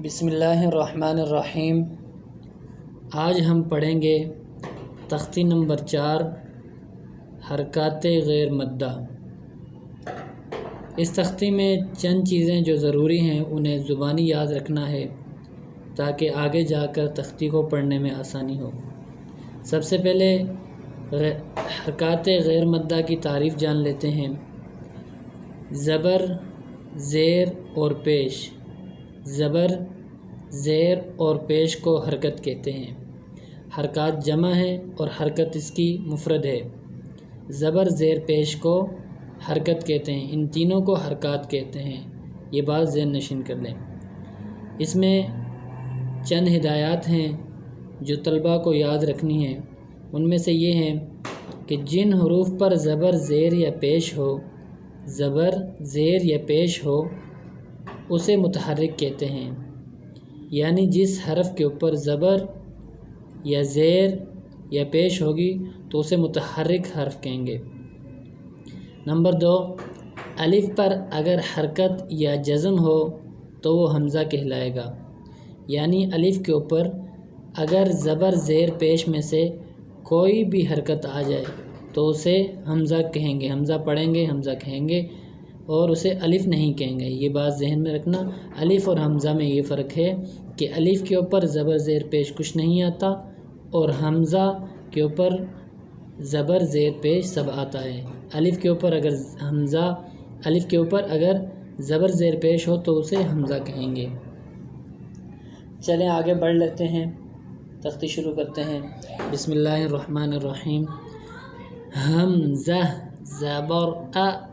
बिस्मिल्लाहिर्रहमानिर्रहीम। आज हम पढ़ेंगे तख्ती नंबर 4 हरकत गैर मद्दा। इस तख्ती में चंद चीज़ें जो ज़रूरी हैं उन्हें ज़ुबानी याद रखना है ताकि आगे जाकर तख्ती को पढ़ने में आसानी हो। सबसे पहले हरकत गैर मद्दा की तारीफ़ जान लेते हैं। ज़बर, ज़ेर और पेश। ज़बर, ज़ेर और पेश को हरकत कहते हैं। हरकत जमा है और हरकत इसकी मुफरद है। ज़बर, ज़ेर, पेश को हरकत कहते हैं। इन तीनों को हरकत कहते हैं। ये बात ज़हन नशीन कर लें। इसमें चंद हिदायत हैं जो तलबा को याद रखनी है। उनमें से ये हैं कि जिन हरूफ पर ज़बर, ज़ेर या पेश हो, ज़बर, ज़ेर या पेश हो, उसे मुतहर्रिक कहते हैं। यानी जिस हरफ के ऊपर ज़बर या ज़ेर या पेश होगी तो उसे मुतहर्रिक हरफ कहेंगे। नंबर 2, अलिफ पर अगर हरकत या जज़म हो तो वो हमज़ा कहलाएगा। यानी अलिफ के ऊपर अगर ज़बर, ज़ेर, पेश में से कोई भी हरकत आ जाए तो उसे हमज़ा कहेंगे। हमज़ा पढ़ेंगे, हमज़ा कहेंगे और उसे अलिफ़ नहीं कहेंगे। ये बात जहन में रखना। अलिफ़ और हमज़ा में ये फ़र्क है कि अलिफ़ के ऊपर ज़बर, ज़ेर, पेश कुछ नहीं आता और हमज़ा के ऊपर ज़बर, ज़ेर, पेश सब आता है। अलिफ़ के ऊपर अगर अलिफ़ के ऊपर अगर ज़बर, ज़ेर, पेश हो तो उसे हमज़ा कहेंगे। चलें आगे बढ़ लेते हैं, तख्ती शुरू करते हैं। बिस्मिल्लाहिर्रहमानिर्रहीम। हमज़ा, ज़बर, अ,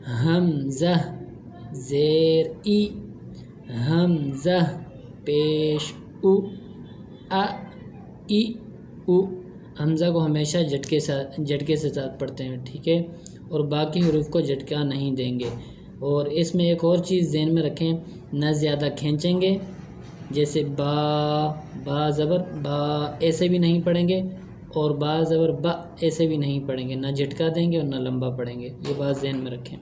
हमज़ा, ज़ेर, ई, हमज़ा, पेश, उ, आ, ई, उ। हमज़ा को हमेशा झटके से साथ पढ़ते हैं, ठीक है, और बाकी हरूफ को झटका नहीं देंगे। और इसमें एक और चीज़ ज़हन में रखें, न ज़्यादा खींचेंगे। जैसे बा ज़बर बा ऐसे भी नहीं पढ़ेंगे और बा ज़बर बा ऐसे भी नहीं पढ़ेंगे। ना झटका देंगे और ना लंबा पढ़ेंगे। ये बात ज़हन में रखें।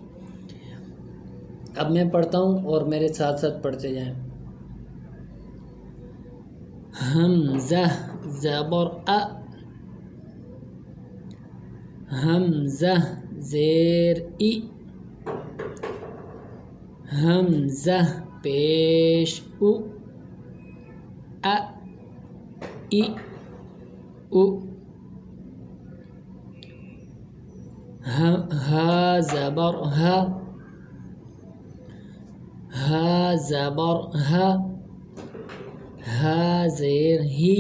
अब मैं पढ़ता हूँ और मेरे साथ साथ पढ़ते जाएं। हमज़ा, ज़बर, अ, हमज़ा, ज़ेर, ई, हमज़ा, पेश, उ, आ, ई, उ। हा ज़बर हा, हा ज़बर हा, हा ज़ेर ही,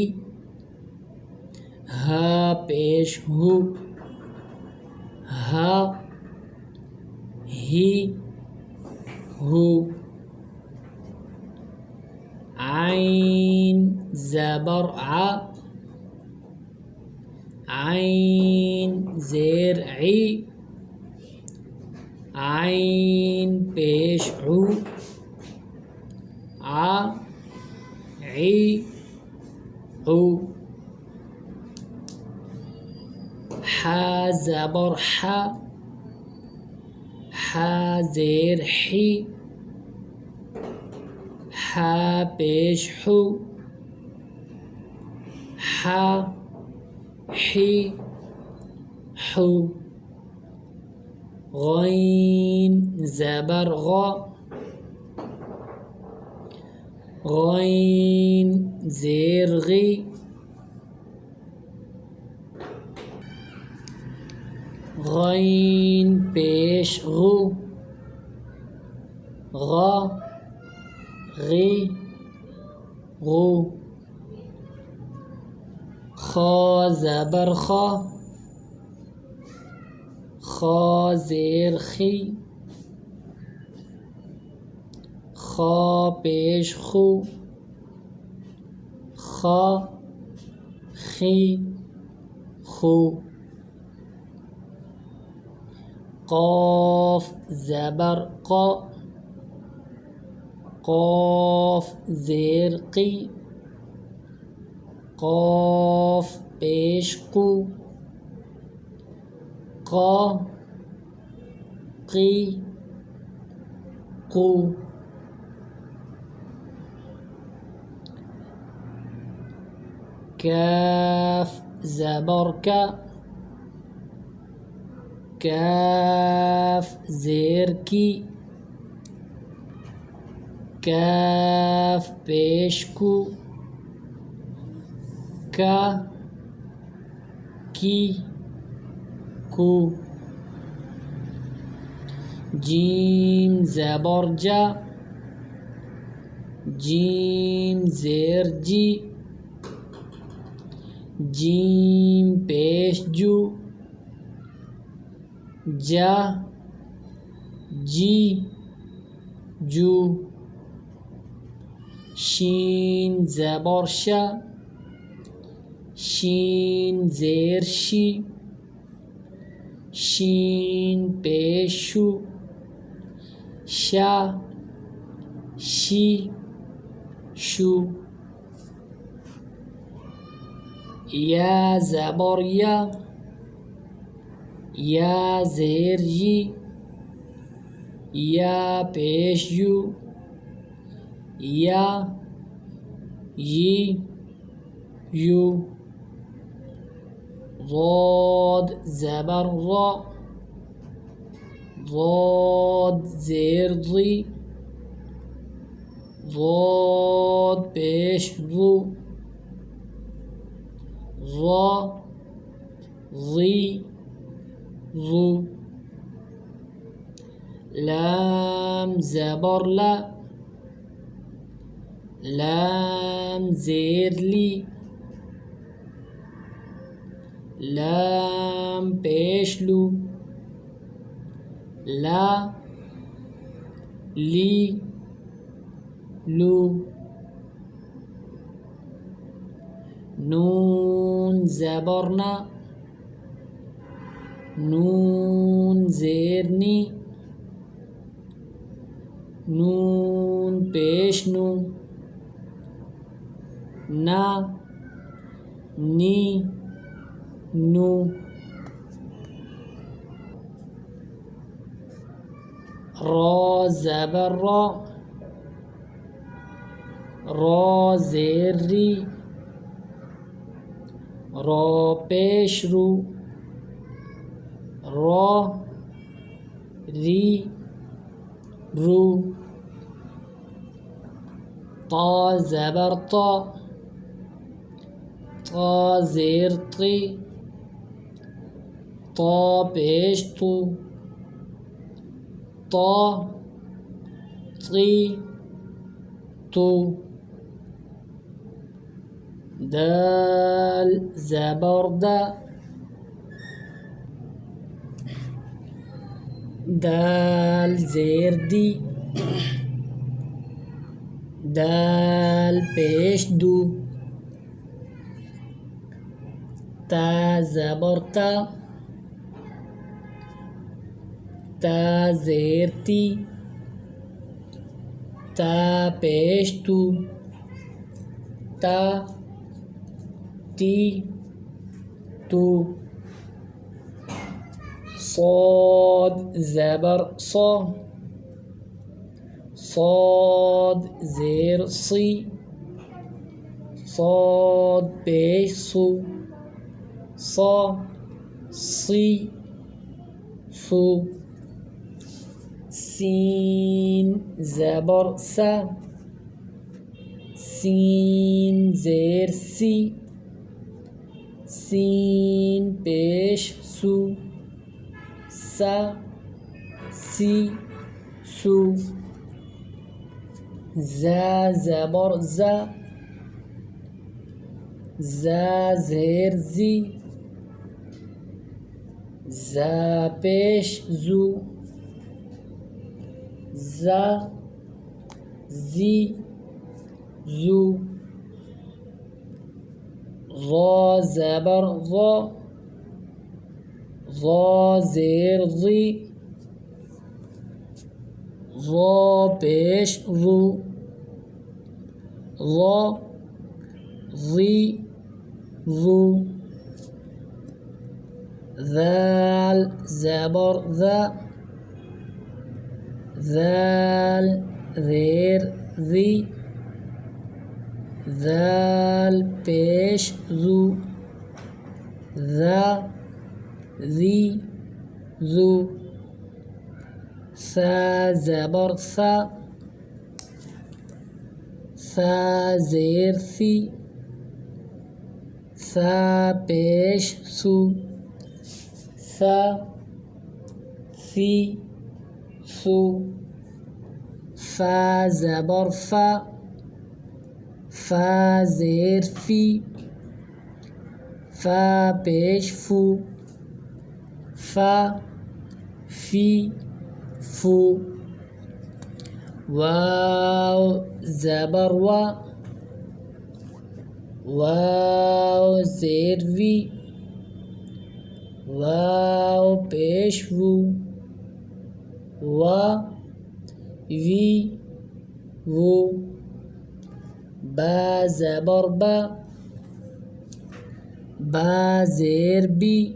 हा पेश हु, हा ही हु। आइन ज़बर आ, आइन ज़ेर ई, आइन पेश उ, आ ई उ। हा ज़बर हा, हा ज़ेर ही, हा पेश हु, हा ही हु। गैन ज़बर ग, गैन ज़ेर गी, गैन पेश गु, गा गी गु। खा ज़बर खा, खा ज़ेर खी, खा पेश खु, खा खी खु। क़ाफ ज़बर क़ा, क़ाफ ज़ेर क़ी, क़ाफ पेश क़ु, क़ा क़ी क़ु। کاف زبر کا، کاف زیر کی، کاف پیش کو، کا کی کو، جیم زبر جا، جیم زیر جی، جیم پیش جو، جا جی جو، شین زبر شا، شین زیر شی، شین پیش شو، شا شی شو، یا زبر یا، یا زیر یی، یا پیش یو، یا یی یو، ضاد زبر ضا، ضاد زیر ضی، ضاد پیش ضو، ضا ضی ضو، لام زبر لا، لام زیر لی، لام پیش لو، لا لی لو، نون زبر نا، نون زیر نی، نون پیش نو، نا نی نو، را زبر را، را زیر ری، را پیش رو، را ری رو، طا زبر طا، طا زیر طی، طا پیش تو، طا طی تو، دال زبر دا، دال زیر دی، دال پیش دو، تا زبر تا، تا زیر تی، تا پیش تو، تا تی تو، صاد زبر صا، صاد زیر صی، صاد پیش صو، صا صی صو، سین زبر سا، سین زیر سی، سین پیش سو، سا سی سو، زا زبر زا، زا زیر زی، زا پیش زو، زا زی زو، ضا زبر ضا، ضا زیر ضی، ضا پیش ضو، ضا ضی ضو، ذال زبر ذا، ذال زیر ذی، ذال پیش زو، ذا ذی زو، سا زبر سا، سا زیر سی، سا پیش سو، سا سی سو، فا زبر فا، فا زیر فی، فا پیش فو، فا فی فو، واو زبر وا، واو زیر وی، واو پیش وو، وا وی وو، با زبر با، با زیر بی،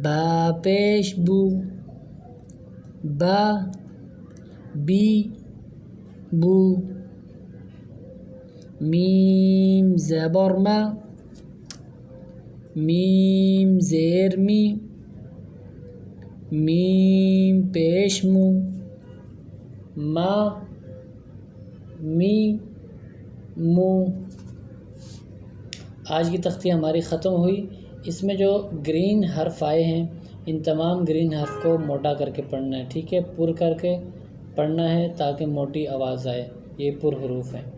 با پیش بو، با بی بو، میم زبر ما، میم زیر می، میم پیش مو، ما می مو۔ آج کی تختی ہماری ختم ہوئی۔ اس میں جو گرین حرف آئے ہیں ان تمام گرین حرف کو موٹا کر کے پڑھنا ہے، ٹھیک ہے، پر کر کے پڑھنا ہے تاکہ موٹی آواز آئے۔ یہ پر حروف ہیں۔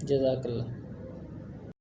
جزاک اللہ۔